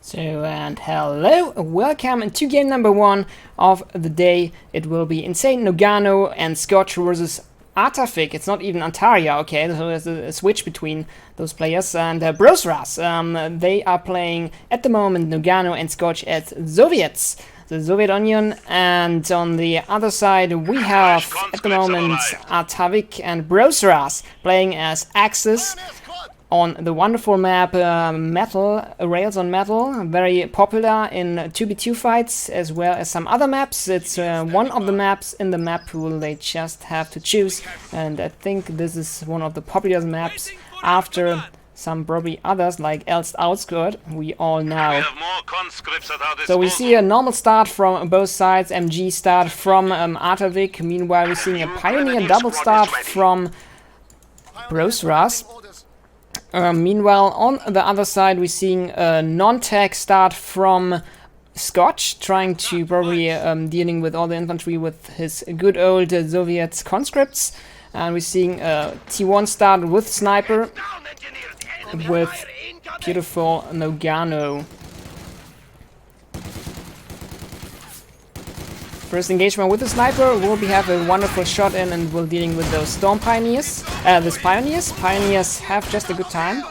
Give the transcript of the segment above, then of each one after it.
So, and hello, welcome to game number 1 of the day. It will be Insane Noggano and Scotch versus Artavick. It's not even Antaria, okay, so there's a switch between those players. And Brosras, they are playing at the moment Noggano and Scotch as Soviets, the Soviet Union. And on the other side we have at the moment Artavick and Brosras playing as Axis on the wonderful map Metal, Rails on Metal, very popular in 2v2 fights as well as some other maps. It's one of the maps in the map pool they just have to choose, and I think this is one of the popular maps after some probably others like Elst Outskirt, we all know. So we see a normal start from both sides, MG start from Artavick, meanwhile we're seeing a Pioneer double start from Brosras. Meanwhile, on the other side, we're seeing a non-tech start from Scotch, trying to probably dealing with all the infantry with his good old Soviet conscripts. And we're seeing a T1 start with Sniper, with beautiful Noggano. First engagement with the Sniper, will have a wonderful shot in and we're dealing with those Storm Pioneers. Pioneers have just a good time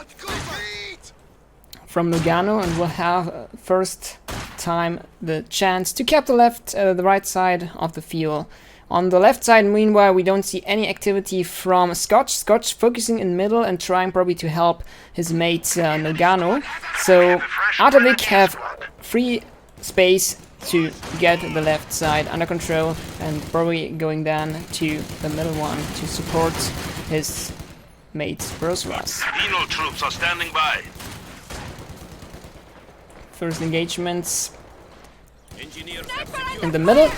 from Noggano and will have first time the chance to cap the right side of the field. On the left side, meanwhile, we don't see any activity from Scotch. Scotch focusing in middle and trying probably to help his mate Noggano. So Artavick have free space to get the left side under control and probably going down to the middle one to support his mates Brosras. Dino troops are standing by. First engagements in the middle.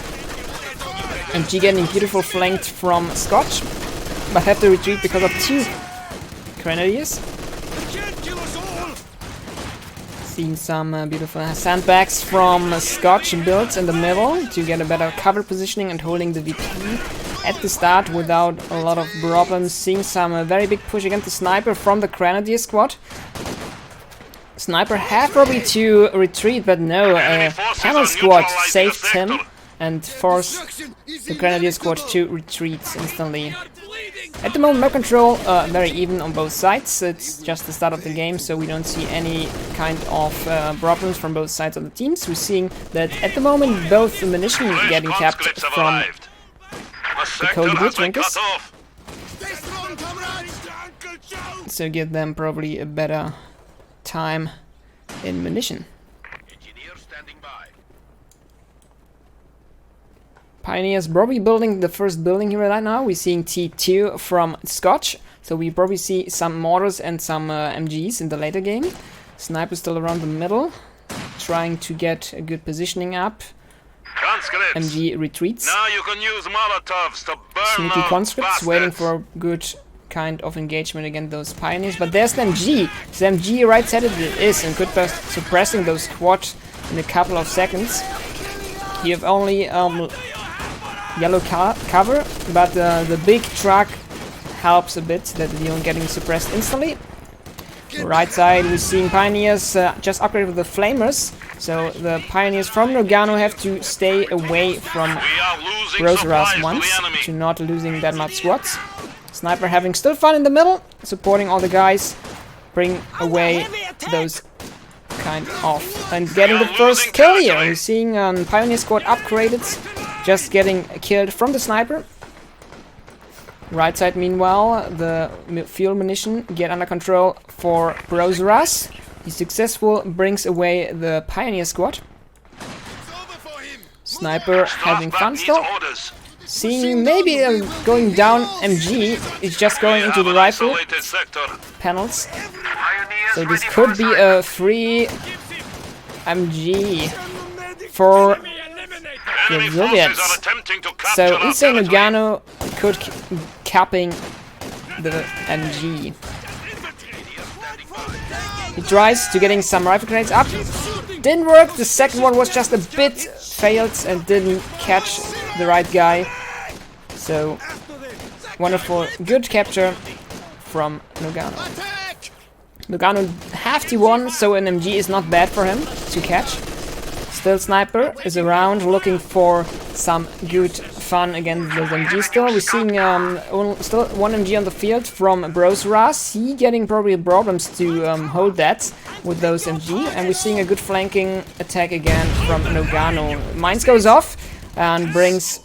MG getting beautiful flanked from Scotch, but have to retreat because of 2 Grenadiers. Seeing some beautiful sandbags from Scotch built in the middle to get a better cover positioning and holding the VP at the start without a lot of problems. Seeing some very big push against the Sniper from the Grenadier squad. Sniper had probably to retreat, but no, Camel squad saved him and forced the Grenadier squad to retreat instantly. At the moment, map control very even on both sides. It's just the start of the game, so we don't see any kind of problems from both sides of the teams. We're seeing that at the moment both the munition getting capped from the CoH2 drinkers, so give them probably a better time in munition. Pioneers probably building the first building here right now. We're seeing T2 from Scotch, so we probably see some mortars and some MGs in the later game. Sniper still around the middle, trying to get a good positioning up. MG retreats. Now you can use Molotovs to burn Sneaky conscripts waiting for a good kind of engagement against those Pioneers, but there's the MG. The MG right-sided it is and could be suppressing those squads in a couple of seconds. You have only yellow cover, but the big truck helps a bit that they aren't getting suppressed instantly. Right side we're seeing Pioneers just upgrade with the Flamers, so the Pioneers from Noggano have to stay away from Brosras once to not losing that much squads. Sniper having still fun in the middle, supporting all the guys, bring away those kind of, and getting the first kill here. We're seeing Pioneer squad upgraded, just getting killed from the Sniper. Right side, meanwhile, the fuel munition get under control for Brosras. He successful brings away the Pioneer squad. Sniper having fun still. Seeing maybe going down MG is just going into the rifle panels. So this could be a free MG for the Soviets. So Insane Noggano could capping the MG. He tries to getting some rifle grenades up. Didn't work. The second one was just a bit failed and didn't catch the right guy. So wonderful, good capture from Noggano. Noggano have T1, so an MG is not bad for him to catch. Still Sniper is around looking for some good fun against those MG still. We're seeing still one MG on the field from Brosras. He getting probably problems to hold that with those MG. And we're seeing a good flanking attack again from Noggano. Mines goes off and brings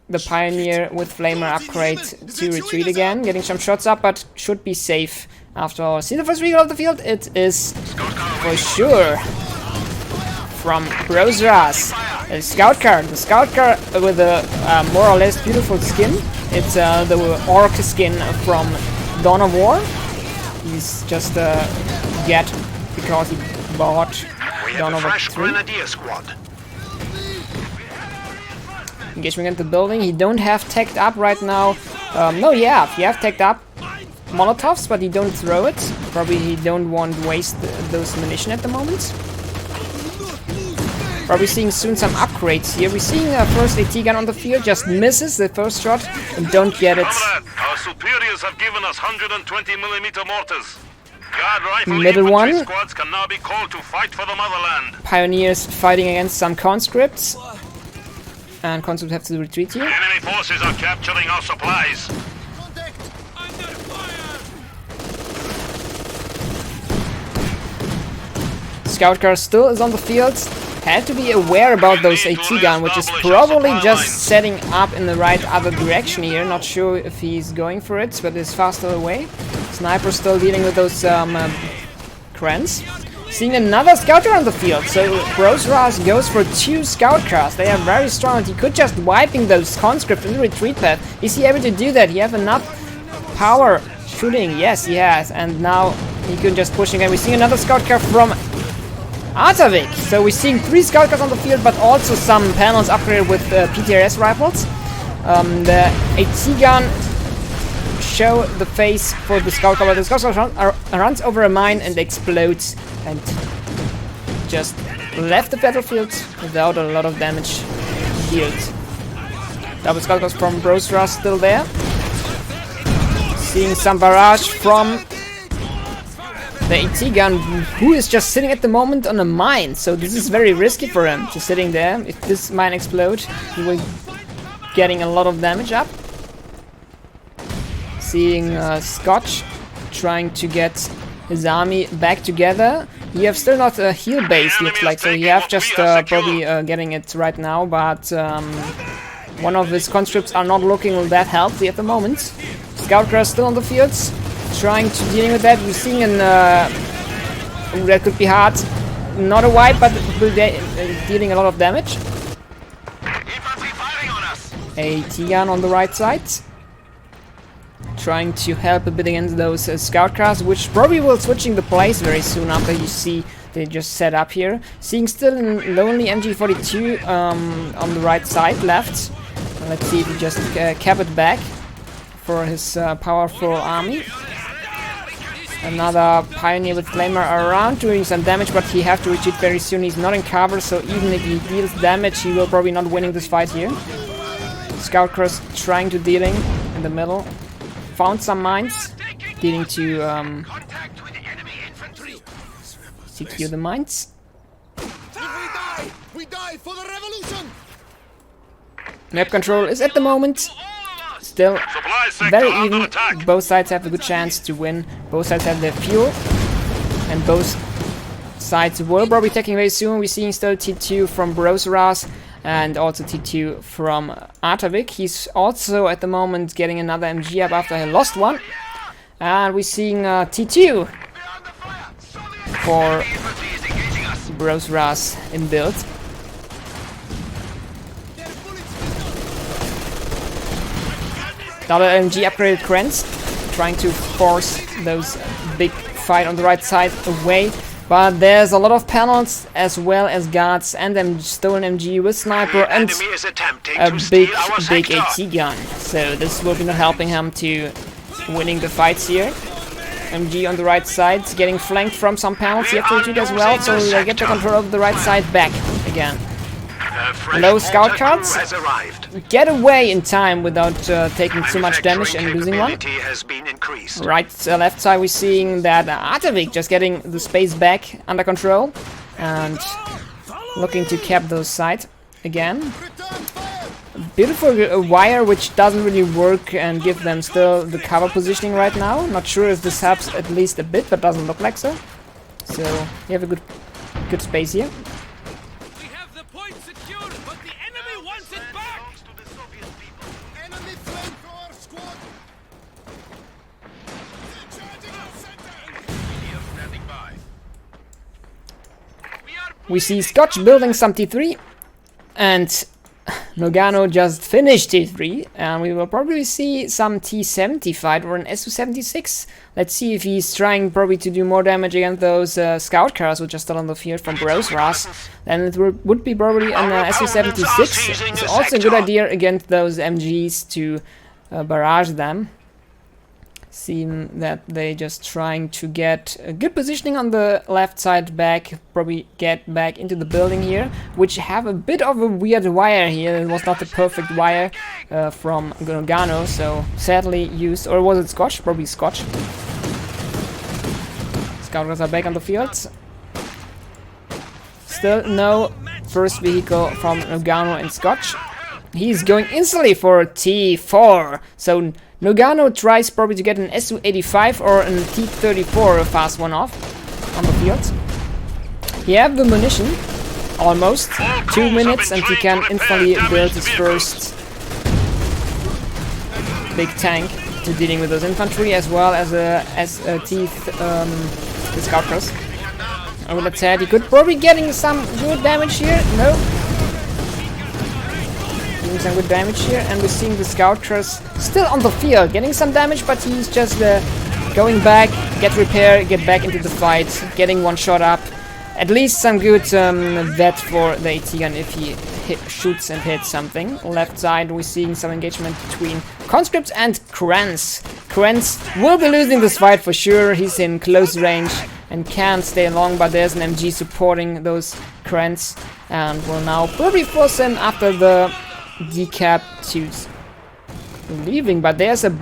the Pioneer with Flamer upgrade to retreat again. Getting some shots up, but should be safe after all. See the first vehicle of the field? It is for sure from Brosras. A scout car. The scout car with a more or less beautiful skin. It's the orc skin from Dawn of War. He's just get because he bought Dawn of War 3. Engagement into the building. He don't have tagged up right now. No, yeah, he have tagged up Molotovs, but he don't throw it. Probably he don't want to waste those ammunition at the moment. Probably seeing soon some upgrades here. We're seeing first AT gun on the field, just misses the first shot and don't get it. Our superiors have given us 120mm mortars. Guard rifle Middle infantry one. squads can now be called to fight for the motherland. Pioneers fighting against some conscripts. And conscripts have to retreat here. Enemy forces are capturing our supplies. Scout car still is on the field. Had to be aware about those AT gun, which is probably just setting up in the right other direction here. Not sure if he's going for it, but it's faster away. Sniper still dealing with those crans. Seeing another scout car on the field, so Brosras goes for 2 scout cars. They are very strong, and he could just wiping those conscripts in the retreat path. Is he able to do that? He have enough power shooting? Yes, he has, and now he could just push again. We're seeing another scout car from Artavick. So we're seeing 3 scout cars on the field, but also some panels upgraded with PTRS rifles. The AT gun show the face for the scout car, but the scout car runs over a mine and explodes and just left the battlefield without a lot of damage dealt. Double scout cars from Brosras still there. Seeing some barrage from the AT gun, who is just sitting at the moment on a mine, so this is very risky for him, just sitting there. If this mine explodes, he will getting a lot of damage up. Seeing Scotch trying to get his army back together. He have still not a heal base, looks like, so he have just probably getting it right now, but one of his conscripts are not looking that healthy at the moment. Scout car still on the fields, trying to dealing with that. We're seeing an that could be hard. Not a wipe, but dealing a lot of damage. A T-gun on the right side, trying to help a bit against those scout cars, which probably will switching the place very soon after you see they just set up here. Seeing still a lonely MG42 on the right side, left. Let's see if he just cap it back for his powerful army. Another Pioneer with Flamer around doing some damage, but he have to retreat very soon. He's not in cover, so even if he deals damage, he will probably not winning this fight here. Scout cars trying to dealing in the middle. Found some mines, dealing to secure the mines. We die for the revolution. Map control is at the moment still very even. Both sides have a good chance to win. Both sides have their fuel, and both sides will probably taking very soon. We're seeing still T2 from Brosras and also T2 from Artavick. He's also at the moment getting another MG up after he lost one. And we're seeing T2 for Brosras in build. Double MG upgraded Krens, trying to force those big fight on the right side away. But there's a lot of panels as well as guards and then stolen MG with sniper and a big AT gun. So this will be not helping him to winning the fights here. MG on the right side, getting flanked from some panels. He have to retreat as well, so they get the control of the right side back again. Low scout cards. Get away in time without taking too much damage and losing one. Right, left side we're seeing that Artavick just getting the space back under control and looking to cap those sides again. Beautiful wire which doesn't really work and give them still the cover positioning right now. Not sure if this helps at least a bit, but doesn't look like so. So you have a good space here. We have the point secured, but the enemy wants it back. Enemy flamethrower squad. Charging our center. Standing by. We see Scotch building some T3 and Noggano just finished T3, and we will probably see some T70 fight or an Su-76. Let's see if he's trying probably to do more damage against those scout cars which are still on the field from Brosras. Then it would be probably an Su-76. It's also a good idea against those MGs to barrage them. Seem that they just trying to get a good positioning on the left side back, probably get back into the building here, which have a bit of a weird wire here. It was not the perfect wire from Noggano, so sadly used, or was it Scotch? Probably Scotch. Scouters are back on the field. Still no first vehicle from Noggano and Scotch. He's going instantly for T4, so Noggano tries probably to get an Su-85 or an T-34, a fast one off on the field. He have the munition, almost, 2 minutes, and he can instantly build his first big tank to dealing with those infantry, as well as a the scout cars. I would have said he could probably getting some good damage here. No. Doing some good damage here, and we're seeing the scout cars still on the field, getting some damage, but he's just going back, get repair, get back into the fight, getting one shot up. At least some good vet for the AT gun if he shoots and hits something. Left side, we're seeing some engagement between conscripts and Krenz. Krenz will be losing this fight for sure. He's in close range and can't stay long, but there's an MG supporting those Krenz and will now probably force him after the decap to leaving. But there's a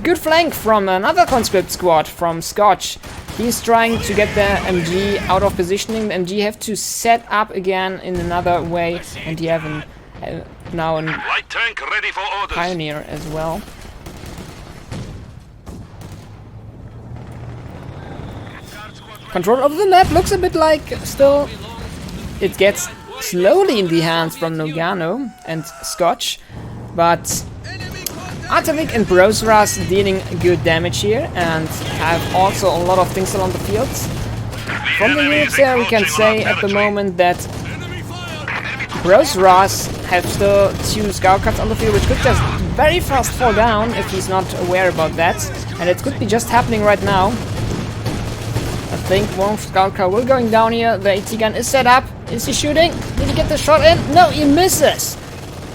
good flank from another conscript squad from Scotch. He's trying to get the MG out of positioning. The MG have to set up again in another way, and you have now a light tank ready for orders. Pioneer as well. Control of the map looks a bit like still it gets slowly in the hands from Noggano and Scotch, but Artavick and Brosras dealing good damage here and have also a lot of things still on the field. From the units there we can say at the moment that Brosras have still 2 scout cards on the field, which could just very fast fall down if he's not aware about that, and it could be just happening right now. I think one scout car will going down here. The AT gun is set up. Is he shooting? Did he get the shot in? No, he misses!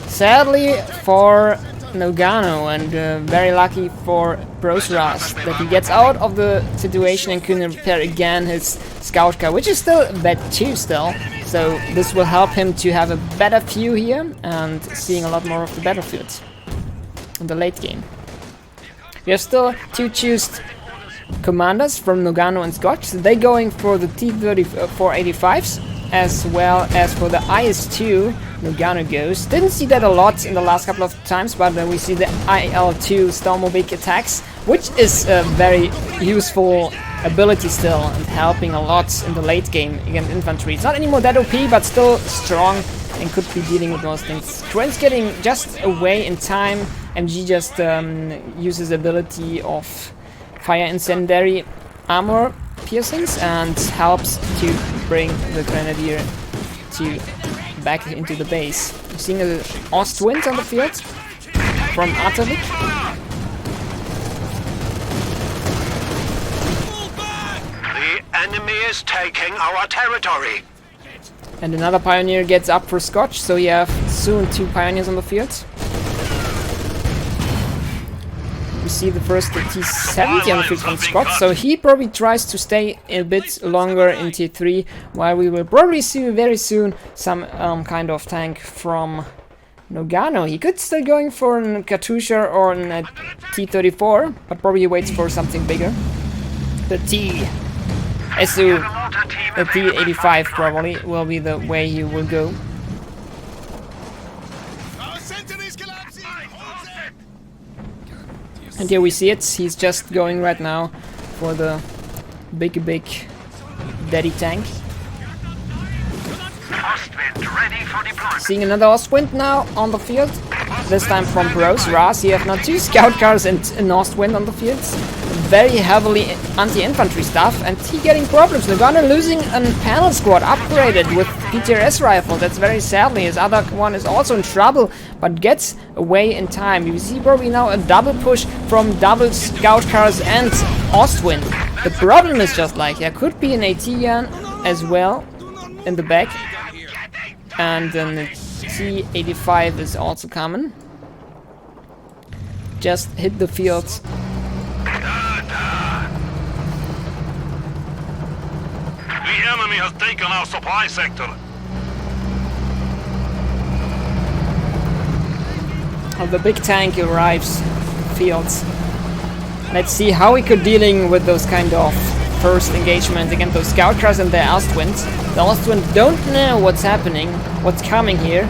Sadly for Noggano, and very lucky for Brosras that he gets out of the situation and can repair again his scout car, which is still bad too still. So this will help him to have a better view here and seeing a lot more of the battlefield in the late game. We have still 2 chosen commanders from Noggano and Scotch. So they going for the T-34-85s as well as for the IS-2. Noggano goes. Didn't see that a lot in the last couple of times, but we see the IL-2 Stormobig attacks, which is a very useful ability still and helping a lot in the late game against infantry. It's not anymore that OP, but still strong and could be dealing with those things. Trent's getting just away in time. MG just uses ability of fire incendiary armor piercings and helps to bring the grenadier to back into the base. We're seeing a Ost twins on the field from Artavick. The enemy is taking our territory. And another pioneer gets up for Scotch, so you have soon 2 pioneers on the field. We're see the first T70 on the field from Scott, so he probably tries to stay a bit longer in Tier 3, while we will probably see very soon some kind of tank from Noggano. He could still going for a Katusha or a T34, but probably waits for something bigger. The T85 probably will be the way he will go. And here we see it, he's just going right now for the big daddy tank. Seeing another Ostwind now on the field, this time from Brosras. You have now 2 scout cars and an Ostwind on the field. Very heavily anti-infantry stuff, and he getting problems. Noggano losing a panel squad upgraded with PTRS rifle. That's very sadly. His other one is also in trouble, but gets away in time. You see probably now a double push from double scout cars and Ostwind. The problem is just like there could be an AT gun as well in the back, and then the T85 is also coming. Just hit the fields. The enemy has taken our supply sector. The big tank arrives fields. Let's see how we could dealing with those kind of first engagement against those scout cars and their Ostwinds. The Ostwind don't know what's happening, what's coming here,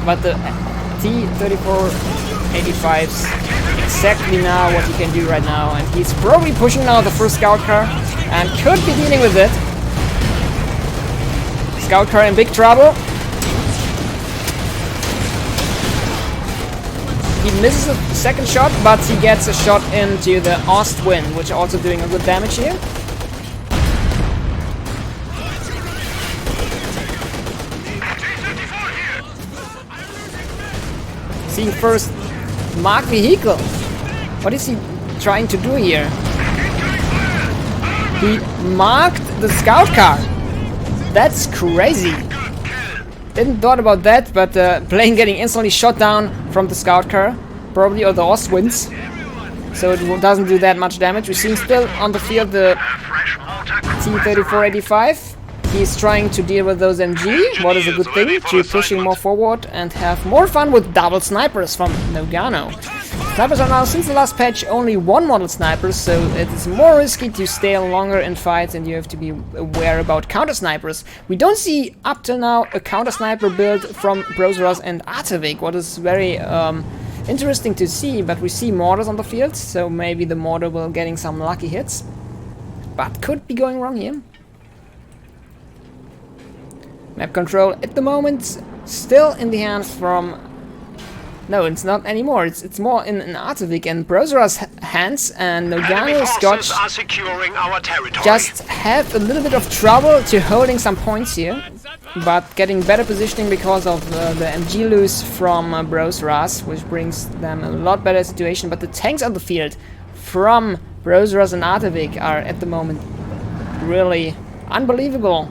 but the T-34-85's exactly now what he can do right now, and he's probably pushing now the first scout car and could be dealing with it. Scout car in big trouble. He misses a second shot, but he gets a shot into the Ostwind, which also doing a good damage here. Seeing first mark vehicle. What is he trying to do here? He marked the scout car. That's crazy. Didn't thought about that, but plane getting instantly shot down from the scout car, probably, or the Ostwinds. So it doesn't do that much damage. We're seeing still on the field the T-34-85. He's trying to deal with those MG, what is a good thing, to pushing more forward and have more fun with double snipers from Noggano. Snipers are now, since the last patch, only one model snipers, so it is more risky to stay longer in fights, and you have to be aware about counter snipers. We don't see up till now a counter sniper build from Brosras and Artavick, what is very interesting to see, but we see mortars on the field, so maybe the mortar will getting some lucky hits, but could be going wrong here. Map control at the moment still in the hands from... No, it's not anymore. It's more in Artavick and Brosras' hands, and Noggano, Scotch are securing our territory. just have a little bit of trouble to holding some points here, but getting better positioning because of the MG loose from Brosras, which brings them a lot better situation. But the tanks on the field from Brosras and Artavick are at the moment really unbelievable.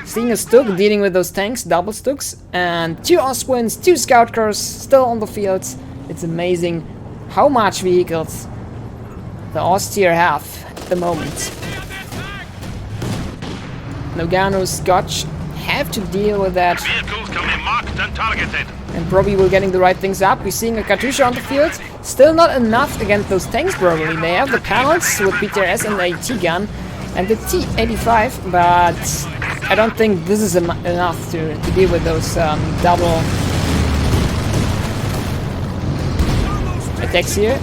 Seeing a Stuk dealing with those tanks, double Stuks, and 2 Ostwinds, 2 scout cars still on the field. It's amazing how much vehicles the Ostier have at the moment. Noggano, Scotch have to deal with that. Vehicles can be marked and targeted. And probably we're getting the right things up. We're seeing a Katusha on the field. Still not enough against those tanks probably. They have the panels with PTRS and the AT gun and the T-85, but I don't think this is enough to deal with those double attacks here.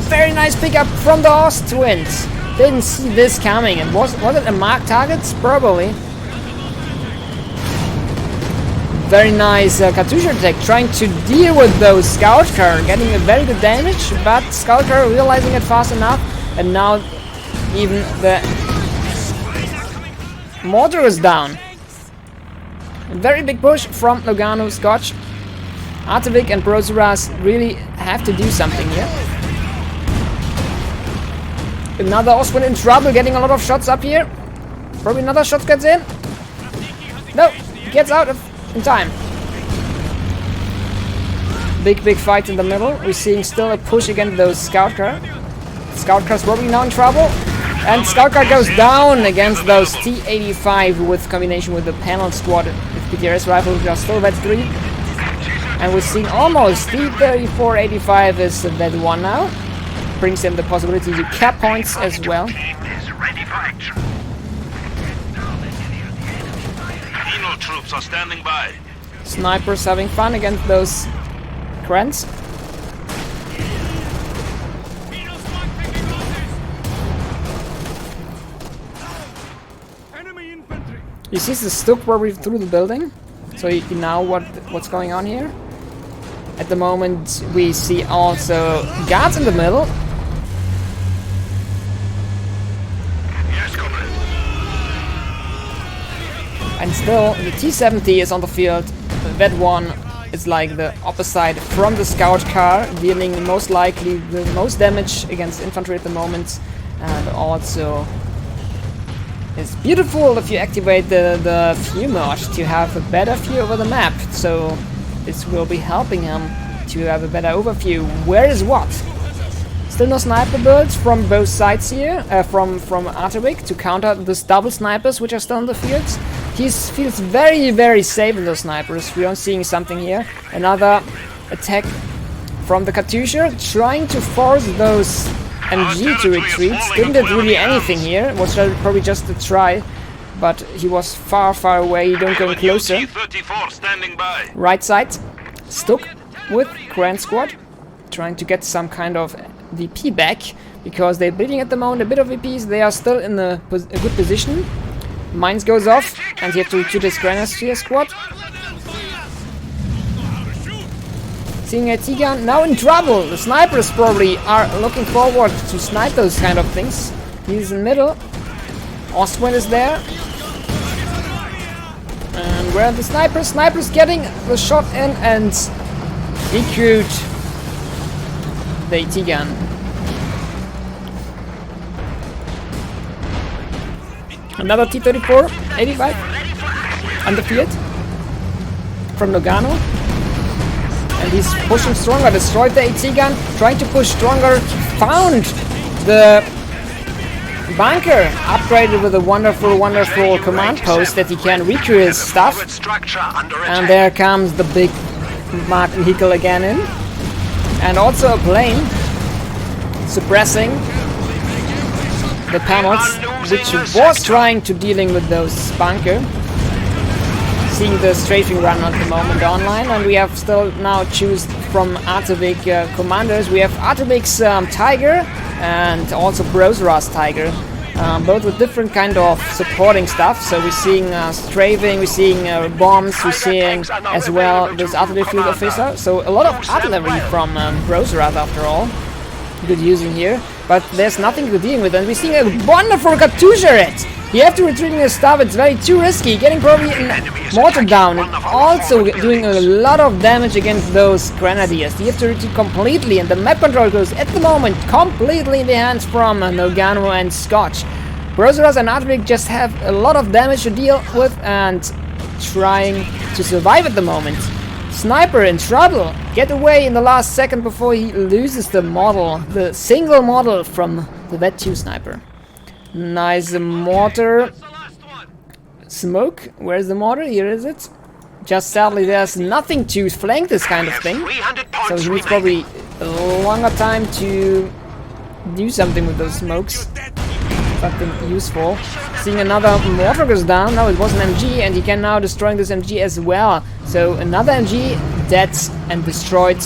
Very nice pickup from the Ostwinds. Didn't see this coming. And was it a marked target? Probably. Very nice Katusha attack, trying to deal with those scout car, getting a very good damage, but scout car realizing it fast enough, and now even the mortar is down. A very big push from Noggano, Scotch. Artavick and Brosras really have to do something here. Another Ostwind in trouble, getting a lot of shots up here. Probably another shot gets in. No, gets out in time. big fight in the middle. We're seeing still a push against those scout car. Scout car's probably now in trouble. And scout car goes down against those T-85 with combination with the panel squad with PTRS rifle, which are still Vet 3. And we're seeing almost T-34-85 is Vet 1 now. Brings them the possibility to cap points as well. Eno troops are standing by. Snipers having fun against those Krens. You see the Stuk probably through the building, so you know what's going on here. At the moment, we see also guards in the middle. Yes, comrade. And still, the T-70 is on the field. The Vet 1 is like the opposite from the scout car, dealing most likely the most damage against infantry at the moment. And also, it's beautiful if you activate the view mode to have a better view over the map. So this will be helping him to have a better overview. Where is what? Still no sniper builds from both sides here, from Artavick to counter those double snipers which are still in the fields. He feels very safe with those snipers. We are seeing something here. Another attack from the Katyusha, trying to force those MG to retreat. Didn't do really anything here. It was probably just a try, but he was far away. You don't go closer. T-34 standing by. Right side, Stuk with Grand Squad, trying to get some kind of VP back, because they're bleeding at the moment a bit of VPs. They are still in a good position. Mines goes off, and you have to retreat his Grenadier squad. Seeing a T-gun now in trouble. The snipers probably are looking forward to snipe those kind of things. He's in the middle. Ostwind is there. And where are the snipers? Snipers getting the shot in and recruit the T-gun. Another T-34, 85 on the field from Noggano. And he's pushing stronger, destroyed the AT gun, trying to push stronger, found the bunker, upgraded with a wonderful command post that he can recruit his stuff. And there comes the big marked vehicle again in. And also a plane suppressing the panels, which was trying to dealing with those bunker. Seeing the strafing run at the moment online, and we have still now choose from Artavick commanders. We have Artavick's Tiger and also Brosras Tiger, both with different kind of supporting stuff. So we're seeing strafing, we're seeing bombs, we're seeing as well this artillery field officer. So a lot of artillery from Brosras after all, good using here. But there's nothing to deal with, and we're seeing a wonderful Katyusha hit. You have to retreat his stuff, it's very too risky, getting probably a mortar down, and also doing a lot of damage against those grenadiers. You have to retreat completely, and the map control goes at the moment completely in the hands from Noggano and Scotch. Brosras and Artavick just have a lot of damage to deal with and trying to survive at the moment. Sniper in trouble, get away in the last second before he loses the model, the single model from the Vet 2 sniper. Nice mortar. Smoke. Where's the mortar? Here is it. Just sadly there's nothing to flank this kind of thing. So he needs probably a longer time to do something with those smokes. Something useful. Seeing another mortar goes down. Now it was an MG, and he can now destroy this MG as well. So another MG dead and destroyed.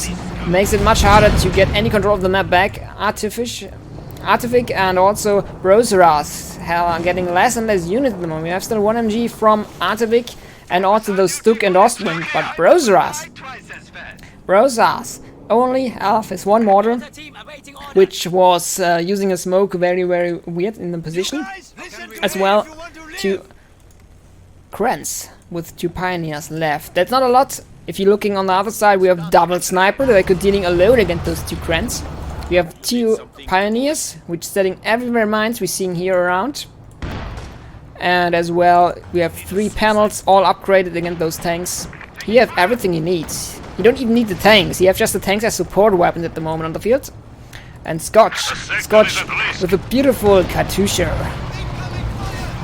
Makes it much harder to get any control of the map back. Artavick and also Brosras are getting less and less units at the moment. We have still one MG from Artavick and also those Stuk and Ostwind, but Brosras only have his one mortar, which was using a smoke very weird in the position, as well two Krens with two Pioneers left. That's not a lot. If you're looking on the other side, we have double sniper that I could dealing alone against those two Krens. We have two Pioneers, which setting everywhere mines we're seeing here around. And as well, we have three panels all upgraded against those tanks. He have everything he needs. You don't even need the tanks. You have just the tanks as support weapons at the moment on the field. And Scotch with a beautiful Katusha.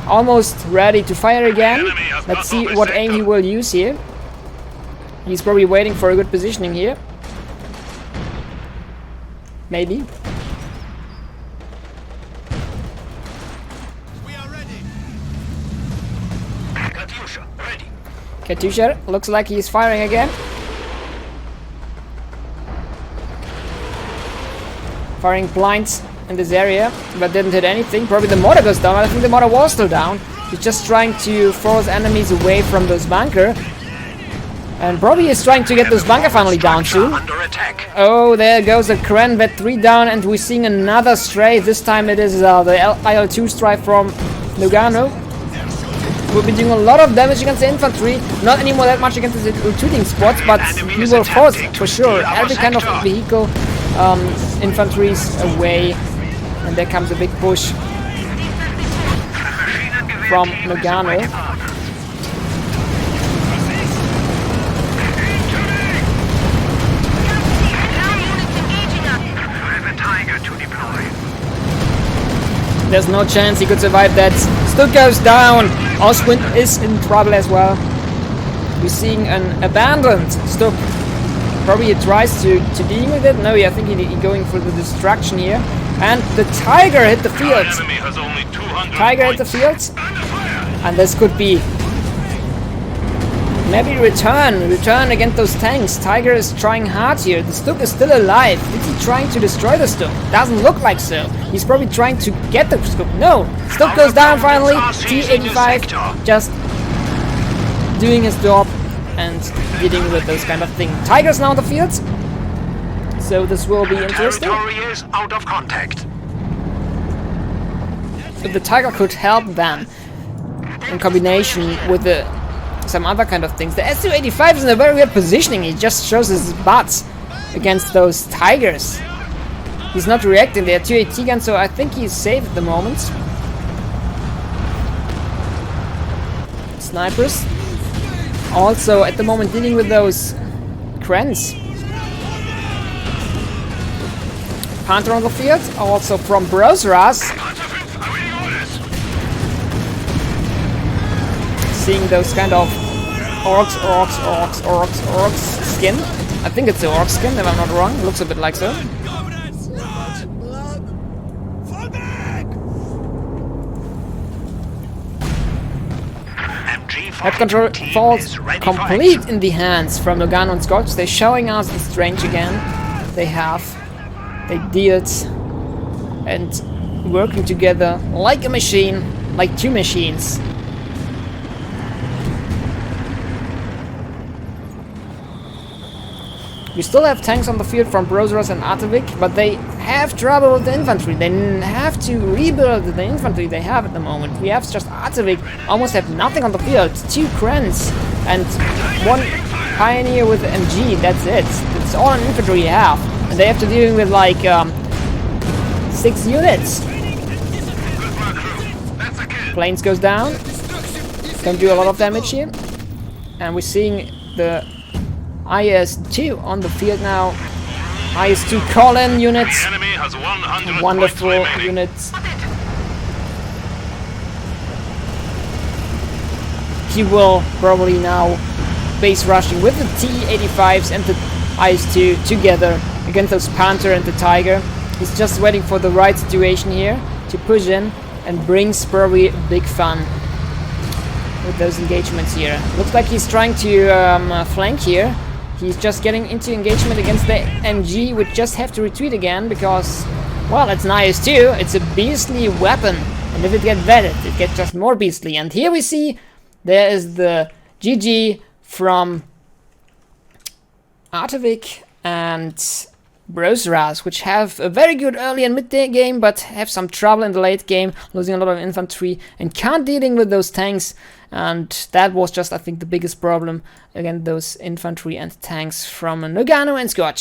Almost ready to fire again. Let's see what aim he will use here. He's probably waiting for a good positioning here. Maybe. We are ready. Katyusha, ready. Katusha looks like he's firing again. Firing blinds in this area, but didn't hit anything. Probably the mortar goes down. I think the mortar was still down. He's just trying to force enemies away from those bunker. And probably is trying to get those bunker finally down soon. Under attack. Oh, there goes a Kren vet 3 down, and we're seeing another stray. This time it is the IL-2 strike from Noggano. We'll be doing a lot of damage against the infantry. Not anymore that much against the retreating spots, but we will force for sure every kind of vehicle infantries away. And there comes a big push from Noggano. There's no chance he could survive that. Still goes down. Oswin is in trouble as well. We're seeing an abandoned Stuck. Probably he tries to deal with it. No, I think he's going for the destruction here. And the Tiger hit the field. Tiger hit the field. And this could be maybe return against those tanks. Tiger is trying hard here. The Stuck is still alive. Is he trying to destroy the Stuck? Doesn't look like so. He's probably trying to get the Stuck. No! Stuck goes down finally. T-85 just doing his job and dealing with those kind of things. Tiger's now on the field. So this will be interesting. Territory is out of contact. If the Tiger could help them in combination with some other kind of things. The Su-85 is in a very weird positioning. He just shows his butts against those Tigers. He's not reacting. They are 2 AT guns, so I think he's safe at the moment. Snipers. Also, at the moment, dealing with those Krens. Panther on the field. Also from Brosras. Seeing those kind of orcs skin. I think it's the orc skin, if I'm not wrong. It looks a bit like so. Head control falls complete in the hands from Noggano and Scotch. They're showing us the strength again. They dealt and working together like a machine, like two machines. We still have tanks on the field from Brosras and Artavick, but they have trouble with the infantry. They have to rebuild the infantry they have at the moment. We have just Artavick, almost have nothing on the field. 2 Krens and 1 Pioneer with MG, that's it. It's all an infantry you have. And they have to deal with like 6 units. Planes goes down. Don't do a lot of damage here. And we're seeing the IS-2 on the field now. IS-2 call-in units. Wonderful units. He will probably now base rushing with the T-85s and the IS-2 together against those Panther and the Tiger. He's just waiting for the right situation here to push in and brings probably big fun with those engagements here. Looks like he's trying to flank here. He's just getting into engagement against the MG, which just have to retreat again because, well, it's an IS-2. It's a beastly weapon. And if it gets vetted, it gets just more beastly. And here we see there is the GG from Artavick and Brosras, which have a very good early and mid game, but have some trouble in the late game, losing a lot of infantry and can't dealing with those tanks. And that was just, I think, the biggest problem against those infantry and tanks from Noggano and Scotch.